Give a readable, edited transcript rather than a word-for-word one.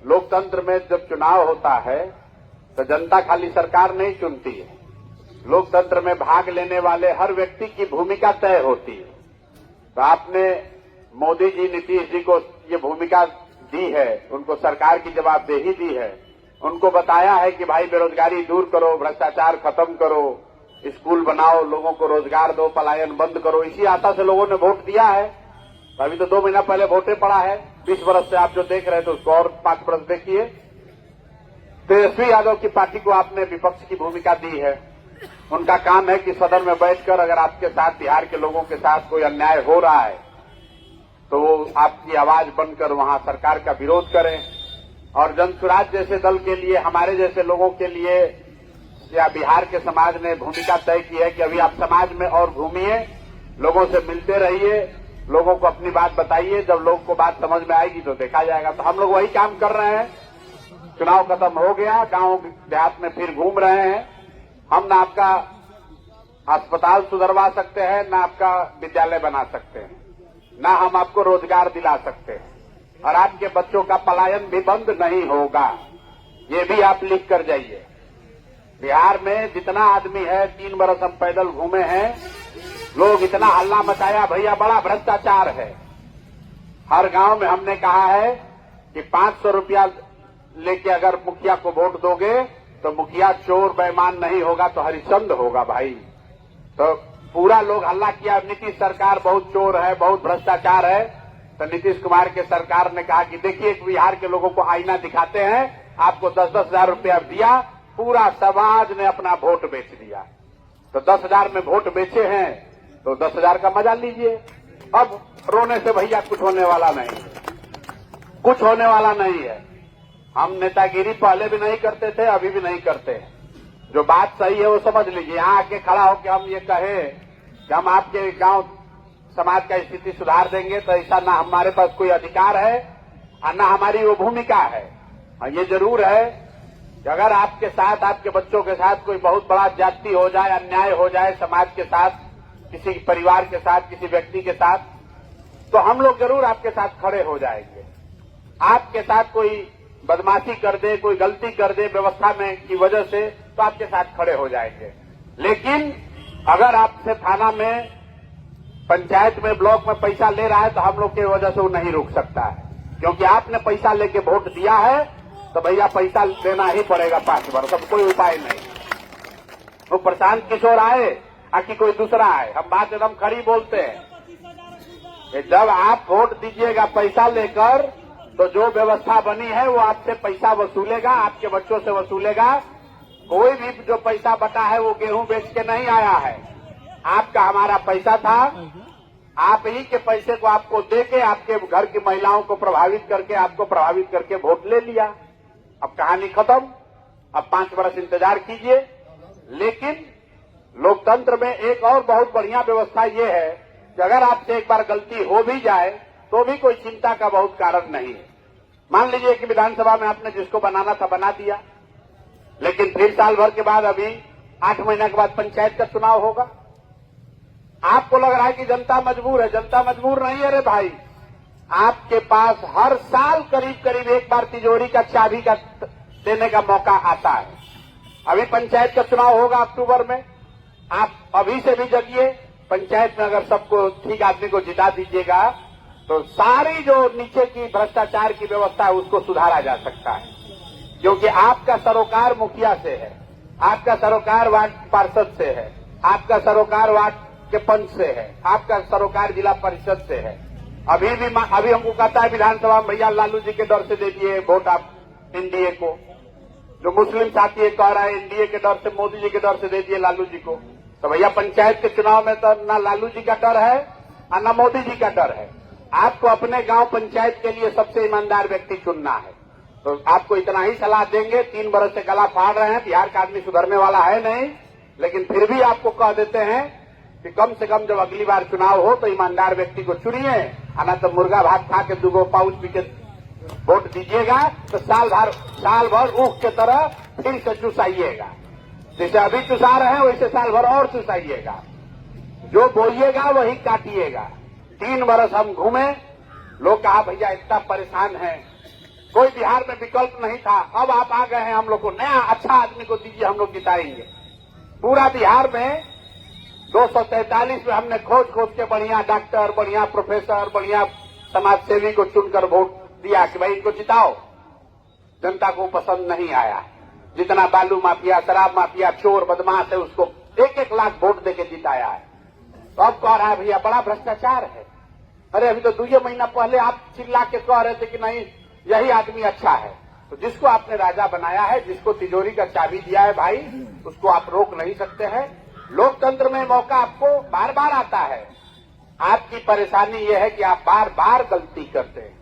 लोकतंत्र में जब चुनाव होता है तो जनता खाली सरकार नहीं चुनती है। लोकतंत्र में भाग लेने वाले हर व्यक्ति की भूमिका तय होती है। तो आपने मोदी जी, नीतीश जी को ये भूमिका दी है, उनको सरकार की जवाबदेही दी है, उनको बताया है कि भाई बेरोजगारी दूर करो, भ्रष्टाचार खत्म करो, स्कूल बनाओ, लोगों को रोजगार दो, पलायन बंद करो। इसी आशा से लोगों ने वोट दिया है। अभी तो 2 महीना पहले वोटे पड़ा है। 20 वर्ष से आप जो देख रहे थे उसको और 5 वर्ष देखिए। तेजस्वी यादव की पार्टी को आपने विपक्ष की भूमिका दी है। उनका काम है कि सदन में बैठकर अगर आपके साथ, बिहार के लोगों के साथ कोई अन्याय हो रहा है तो वो आपकी आवाज बनकर वहां सरकार का विरोध करें। और जन स्वराज जैसे दल के लिए, हमारे जैसे लोगों के लिए या बिहार के समाज ने भूमिका तय की है कि अभी आप समाज में और घूमिए, लोगों से मिलते रहिए, लोगों को अपनी बात बताइए। जब लोगों को बात समझ में आएगी तो देखा जाएगा। तो हम लोग वही काम कर रहे हैं। चुनाव खत्म हो गया, गांव देहात में फिर घूम रहे हैं। हम ना आपका अस्पताल सुधरवा सकते हैं, ना आपका विद्यालय बना सकते हैं, ना हम आपको रोजगार दिला सकते हैं, और आपके बच्चों का पलायन भी बंद नहीं होगा। ये भी आप लिख कर जाइए। बिहार में जितना आदमी है, 3 बरस हम पैदल घूमे हैं, लोग इतना हल्ला मचाया, भैया बड़ा भ्रष्टाचार है। हर गांव में हमने कहा है कि 500 रुपया लेके अगर मुखिया को वोट दोगे तो मुखिया चोर बेईमान नहीं होगा तो हरिश्चंद्र होगा भाई। तो पूरा लोग हल्ला किया, नीतीश सरकार बहुत चोर है, बहुत भ्रष्टाचार है। तो नीतीश कुमार के सरकार ने कहा कि देखिए, बिहार के लोगों को आईना दिखाते हैं, आपको 10-10 हजार रुपया दिया, पूरा समाज ने अपना वोट बेच दिया। तो 10 हजार में वोट बेचे हैं तो 10 हजार का मजा लीजिए। अब रोने से भैया कुछ होने वाला नहीं है, कुछ होने वाला नहीं है। हम नेतागिरी पहले भी नहीं करते थे, अभी भी नहीं करते हैं। जो बात सही है वो समझ लीजिए। यहाँ आके खड़ा होकर हम ये कहें कि हम आपके गांव समाज का स्थिति सुधार देंगे, तो ऐसा ना हमारे पास कोई अधिकार है और ना हमारी वो भूमिका है। और ये जरूर है कि अगर आपके साथ, आपके बच्चों के साथ कोई बहुत बड़ा ज्यादती हो जाए, अन्याय हो जाए समाज के साथ, किसी परिवार के साथ, किसी व्यक्ति के साथ, तो हम लोग जरूर आपके साथ खड़े हो जाएंगे। आपके साथ कोई बदमाशी कर दे, कोई गलती कर दे व्यवस्था में की वजह से, तो आपके साथ खड़े हो जाएंगे। लेकिन अगर आपसे थाना में, पंचायत में, ब्लॉक में पैसा ले रहा है तो हम लोग की वजह से वो नहीं रुक सकता है, क्योंकि आपने पैसा लेके वोट दिया है तो भैया पैसा देना ही पड़ेगा 5 वर्ष। अब कोई उपाय नहीं। वो प्रशांत किशोर आए कि कोई दूसरा आए, हम बात एकदम खड़ी बोलते हैं कि जब आप वोट दीजिएगा पैसा लेकर, तो जो व्यवस्था बनी है वो आपसे पैसा वसूलेगा, आपके बच्चों से वसूलेगा। कोई भी जो पैसा बटा है वो गेहूं बेच के नहीं आया है, आपका हमारा पैसा था। आप ही के पैसे को आपको देके आपके घर की महिलाओं को प्रभावित करके, आपको प्रभावित करके वोट ले लिया। अब कहानी खत्म। अब 5 वर्ष इंतजार कीजिए। लेकिन लोकतंत्र में एक और बहुत बढ़िया व्यवस्था ये है कि अगर आपसे एक बार गलती हो भी जाए तो भी कोई चिंता का बहुत कारण नहीं है। मान लीजिए कि विधानसभा में आपने जिसको बनाना था बना दिया, लेकिन फिर साल भर के बाद, अभी 8 महीने के बाद पंचायत का चुनाव होगा। आपको लग रहा है कि जनता मजबूर है। जनता मजबूर नहीं है रे भाई। आपके पास हर साल करीब करीब एक बार तिजोरी का चाबी का देने का मौका आता है। अभी पंचायत का चुनाव होगा अक्टूबर में। आप अभी से भी जगिए। पंचायत में अगर सबको ठीक आदमी को जिता दीजिएगा तो सारी जो नीचे की भ्रष्टाचार की व्यवस्था है उसको सुधारा जा सकता है, क्योंकि आपका सरोकार मुखिया से है, आपका सरोकार वार्ड पार्षद से है, आपका सरोकार वार्ड के पंच से है, आपका सरोकार जिला परिषद से है। अभी हमको कहता है विधानसभा में, भैया लालू जी के डर से दे दिए वोट आप एनडीए को। जो मुस्लिम साथी ये कह रहा है एनडीए के डर से, मोदी जी के डर से दे दिए लालू जी को। तो भैया पंचायत के चुनाव में तो ना लालू जी का डर है और ना मोदी जी का डर है। आपको अपने गांव पंचायत के लिए सबसे ईमानदार व्यक्ति चुनना है। तो आपको इतना ही सलाह देंगे। 3 बरस से गला फाड़ रहे हैं, बिहार का आदमी सुधरने वाला है नहीं, लेकिन फिर भी आपको कह देते हैं कि कम से कम जब अगली बार चुनाव हो तो ईमानदार व्यक्ति को चुनिए, ना तो मुर्गा भात खा के 2 पाउच पी के वोट दीजिएगा तो साल भर ऊख के तरह फिर से चुसाइएगा। जैसे अभी चुसा रहे हैं वैसे साल भर और चुसाइएगा। जो बोइएगा वही काटिएगा। 3 बरस हम घूमे, लोग कहा भैया इतना परेशान है, कोई बिहार में विकल्प नहीं था। अब आप आ गए हैं, हम लोग को नया अच्छा आदमी को दीजिए, हम लोग जिताएंगे। पूरा बिहार में 243 में हमने खोज खोज के बढ़िया डॉक्टर, बढ़िया प्रोफेसर, बढ़िया समाज सेवी को चुनकर वोट दिया कि भाई इनको जिताओ। जनता को पसंद नहीं आया। जितना बालू माफिया, शराब माफिया, चोर बदमाश है, उसको 1-1 लाख वोट देके जिताया है। तो अब कह रहा है भैया बड़ा भ्रष्टाचार है। अरे अभी तो 2 महीना पहले आप चिल्ला के कह रहे थे कि नहीं यही आदमी अच्छा है। तो जिसको आपने राजा बनाया है, जिसको तिजोरी का चाबी दिया है भाई, उसको आप रोक नहीं सकते हैं। लोकतंत्र में मौका आपको बार बार आता है। आपकी परेशानी यह है कि आप बार बार गलती करते हैं।